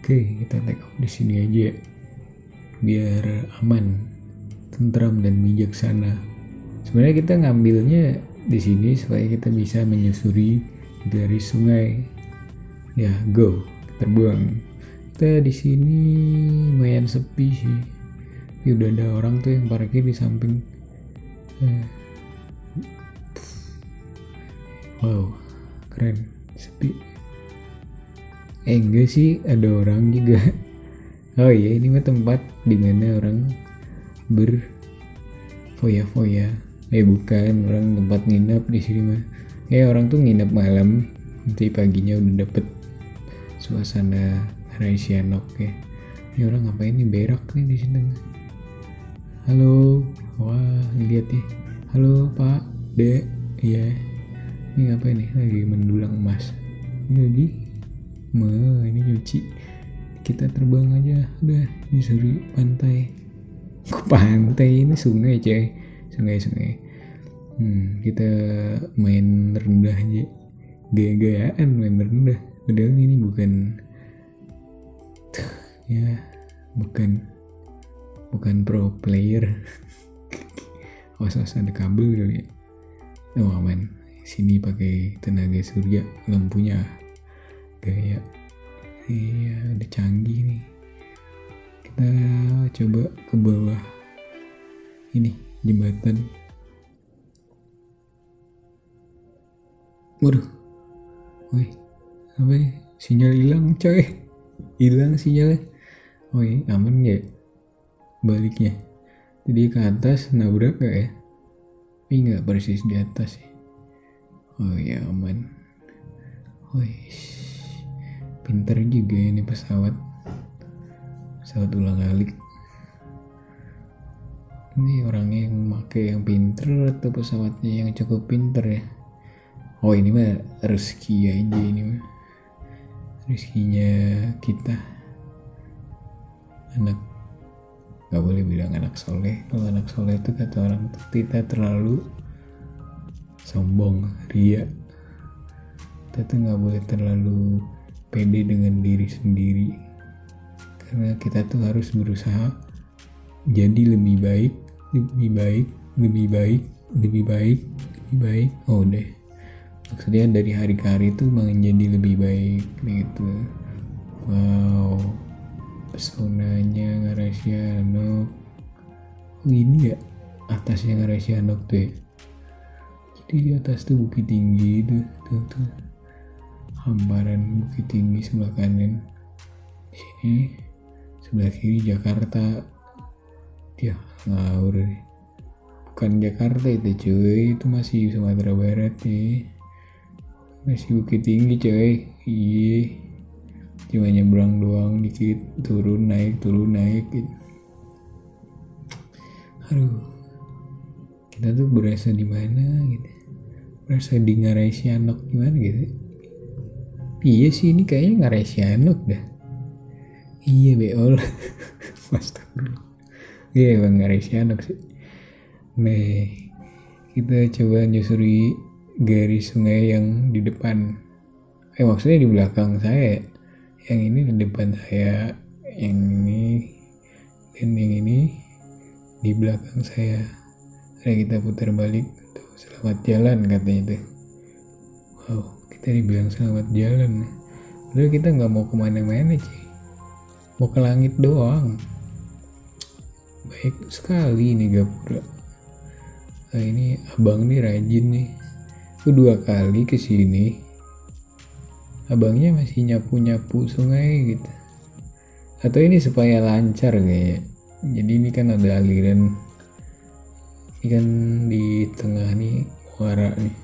Oke, kita take off di sini aja ya. Biar aman, tentram dan bijaksana. Sebenarnya kita ngambilnya di sini supaya kita bisa menyusuri garis sungai. Ya, go, terbang. Kita di sini lumayan sepi sih. Tapi udah ada orang tuh yang parkir di samping. Wow, keren, sepi. Enggak sih, ada orang juga. Oh iya, ini mah tempat dimana orang berfoya-foya. Bukan, orang tempat nginap di sini mah. Orang tuh nginap malam, nanti paginya udah dapet suasana Raisianok ya. Ini orang ngapain nih, berak nih di sini. Halo, wah lihat nih. Halo Pak, Dek, iya. Ini ngapain nih, lagi mendulang emas. Ini lagi ini nyuci. Kita terbang aja, udah nyusuri pantai. Kok pantai, ini sungai coy, sungai. Kita main rendah aja, gaya-gayaan main rendah. Padahal ini bukan ya, bukan pro player. Awas ada kabel kali ya. Oh aman, sini pakai tenaga surya, lampunya gaya. Iya, udah canggih nih. Kita coba ke bawah ini jembatan. Waduh, woi, apa ya? Sinyal hilang coy, hilang sinyalnya. Woi, aman ya baliknya? Jadi ke atas nabrak gak ya? Enggak, persis di atas ya. Oh ya aman. Woi, pinter juga ini pesawat ulang-alik. Ini orangnya yang pakai yang pinter atau pesawatnya yang cukup pinter ya? Oh ini mah rezeki aja, ini mah rezekinya kita. Anak, gak boleh bilang anak soleh. Kalau anak soleh itu kata orang kita terlalu sombong, ria. Kita tuh gak boleh terlalu pede dengan diri sendiri, karena kita tuh harus berusaha jadi lebih baik. Oh deh, maksudnya dari hari ke hari tuh menjadi lebih baik gitu. Wow, pesonanya Ngaraisianok. Oh ini ya atasnya Ngaraisianok tuh ya. Jadi di atas tuh Bukit Tinggi tuh. Hamparan Bukit Tinggi sebelah kanan. Di sini sebelah kiri Jakarta. Dia ngawur. Bukan Jakarta itu cuy, itu masih Sumatera Barat nih. Masih Bukit Tinggi coy. Iya. Cuma nyebrang doang dikit, turun naik gitu. Aduh. Kita tuh berasa di mana gitu. Berasa di Ngaraisianok gimana gitu. Iya sih, ini kayaknya Ngaraisianok dah. Iya beol. Astagfirullah. Iya emang Ngaraisianok sih. Nah, kita coba nyusuri garis sungai yang di depan. Maksudnya di belakang saya. Yang ini di depan saya, yang ini dan yang ini di belakang saya. Ada kita putar balik. Tuh, selamat jalan katanya tuh. Wow, kita dibilang selamat jalan. Padahal kita nggak mau kemana-mana cuy, mau ke langit doang. Baik sekali nih Gapura. Nah ini abang nih rajin nih. Aku 2 kali kesini, abangnya masih nyapu-nyapu sungai gitu. Atau ini supaya lancar kayak. Jadi ini kan ada aliran. Ini kan di tengah nih muara nih.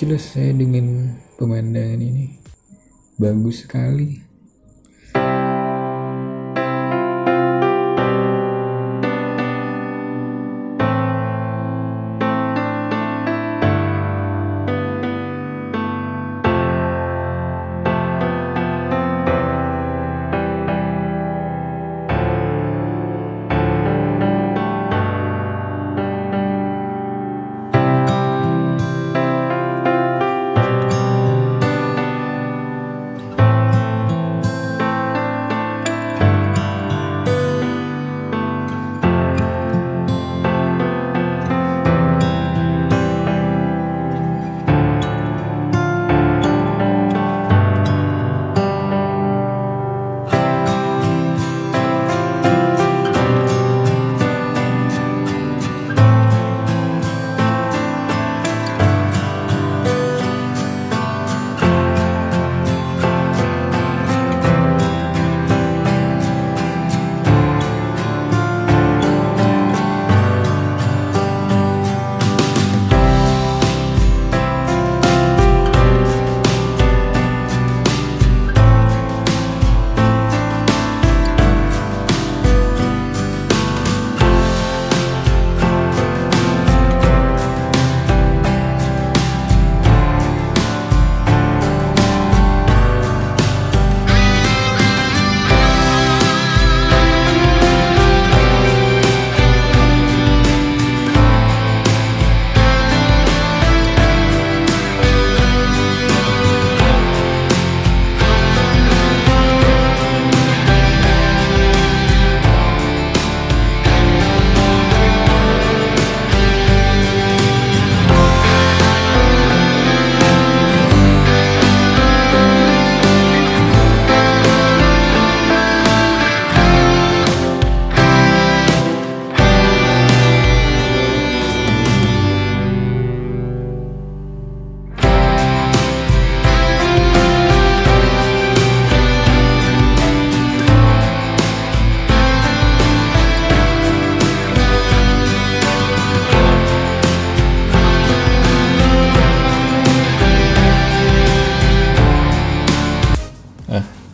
speechless saya dengan pemandangan ini, bagus sekali.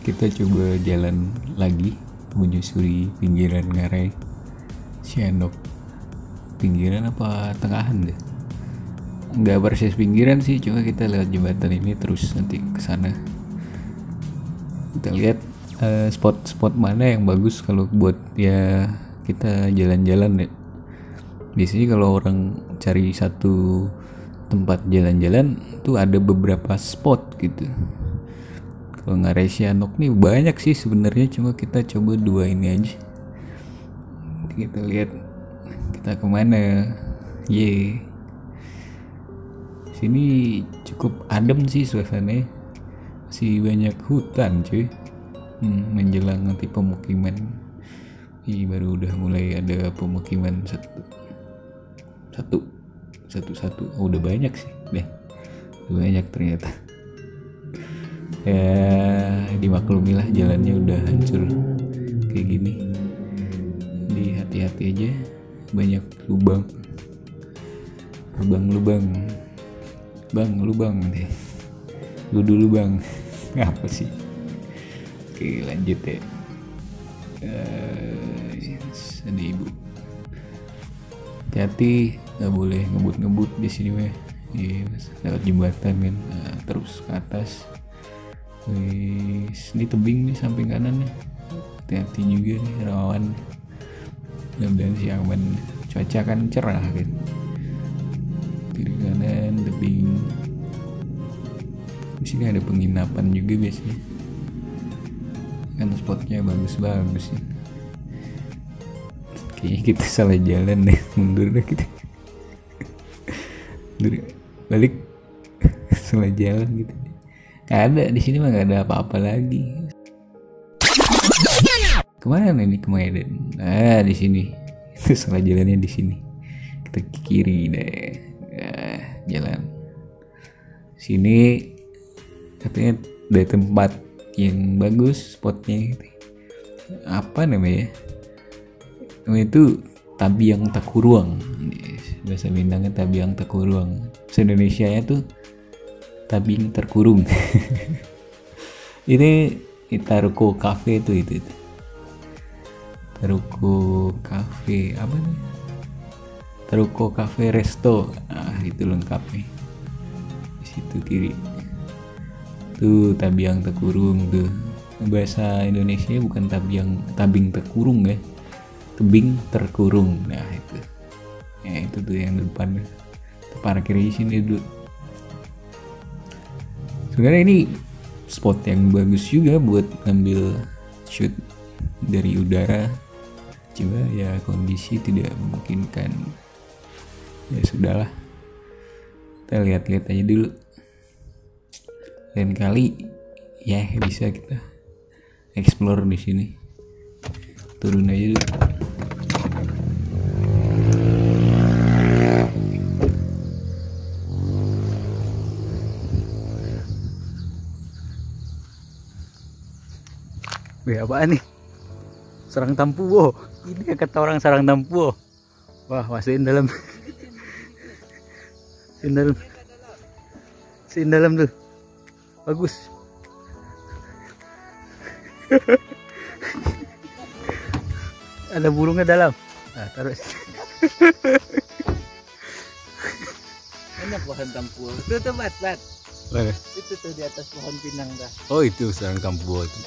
Kita coba jalan lagi menyusuri pinggiran Ngarai Sianok. Pinggiran apa tengahan deh? Nggak persis pinggiran sih, cuma kita lewat jembatan ini terus nanti ke sana. Kita lihat spot-spot mana yang bagus kalau buat ya kita jalan-jalan ya. Biasanya kalau orang cari satu tempat jalan-jalan tuh ada beberapa spot gitu. Kalau Ngarai Sianok nih banyak sih sebenarnya, cuma kita coba 2 ini aja. Kita lihat kita kemana. Sini cukup adem sih suasananya, masih banyak hutan cuy. Menjelang nanti pemukiman. Baru udah mulai ada pemukiman satu. Oh, udah banyak sih deh, banyak ternyata. Ya dimaklumilah jalannya udah hancur kayak gini, di hati-hati aja, banyak lubang deh. Lu dulu bang, ngapa sih? Oke lanjut ya. Ada ibu, hati-hati, nggak boleh ngebut di sini mah. Lewat jembatan kan, terus ke atas. Ini tebing nih samping kanan nih, hati-hati juga nih, rawan. Mudah-mudahan sih aman, cuaca kan cerah kan. Kiri kanan tebing. Di sini ada penginapan juga biasanya, kan spotnya bagus-bagus ya. Kayaknya kita salah jalan deh, mundur deh kita. Balik salah jalan gitu. Ada di sini mah nggak ada apa-apa lagi. Kemana ini, ke Medan? Di sini. Itu salah jalannya di sini. Kita ke kiri deh. Jalan. Sini katanya ada tempat yang bagus spotnya. Gitu. Apa namanya? Namanya itu Tabiang Takuruang. Bahasa Minangnya Tabiang Takuruang. Bahasa Indonesianya tuh Tabing terkurung. Ini Taruko Cafe itu. Taruko Cafe apa nih? Taruko Cafe Resto. Nah, itu lengkapnya. Di situ kiri. Tuh Tabiang terkurung tuh. Bahasa Indonesia bukan tabing terkurung ya. Tebing terkurung. Nah, itu. Ya, itu tuh yang depan. Parkir di sini dulu. Sebenarnya ini spot yang bagus juga buat ngambil shoot dari udara, cuma ya kondisi tidak memungkinkan. Ya sudahlah, kita lihat-lihat aja dulu. Lain kali ya bisa kita explore di sini. Turun aja dulu. Wih, apaan nih? Sarang tampuwo. Ini yang kata orang sarang tampuwo. Wah, masukin dalam. Masukin dalam tuh. Bagus. Ada burungnya dalam. Nah, taruh. Enak pohon tampuwo. Itu tuh bat. Mana? Itu tuh di atas pohon pinang dah. Oh, itu sarang tampuwo itu.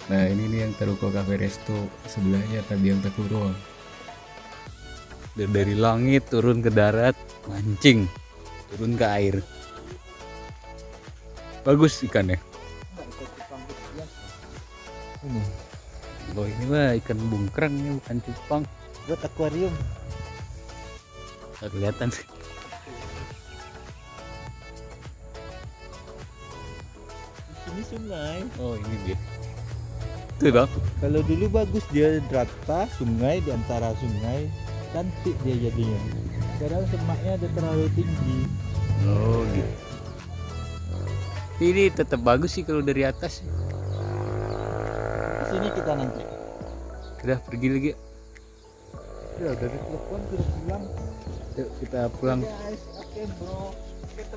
Nah, ini nih yang Taruko Cafe Resto, sebelahnya Tabiang terkurung. Dari langit turun ke darat, mancing, turun ke air. Bagus ikannya. Oh, ini mah ikan bungkrang, ini bukan cupang. Buat akuarium. Nggak kelihatan sih. Ini sungai. Oh, ini dia. Tuh dong. Kalau dulu bagus dia drata sungai, di antara sungai cantik dia jadinya. Sekarang semaknya ada terlalu tinggi. Oh, gitu. Ini tetap bagus sih kalau dari atas. Di sini kita nanti. Udah pergi lagi. Ya udah ditelepon sudah pulang. Yuk kita pulang. Guys, oke bro.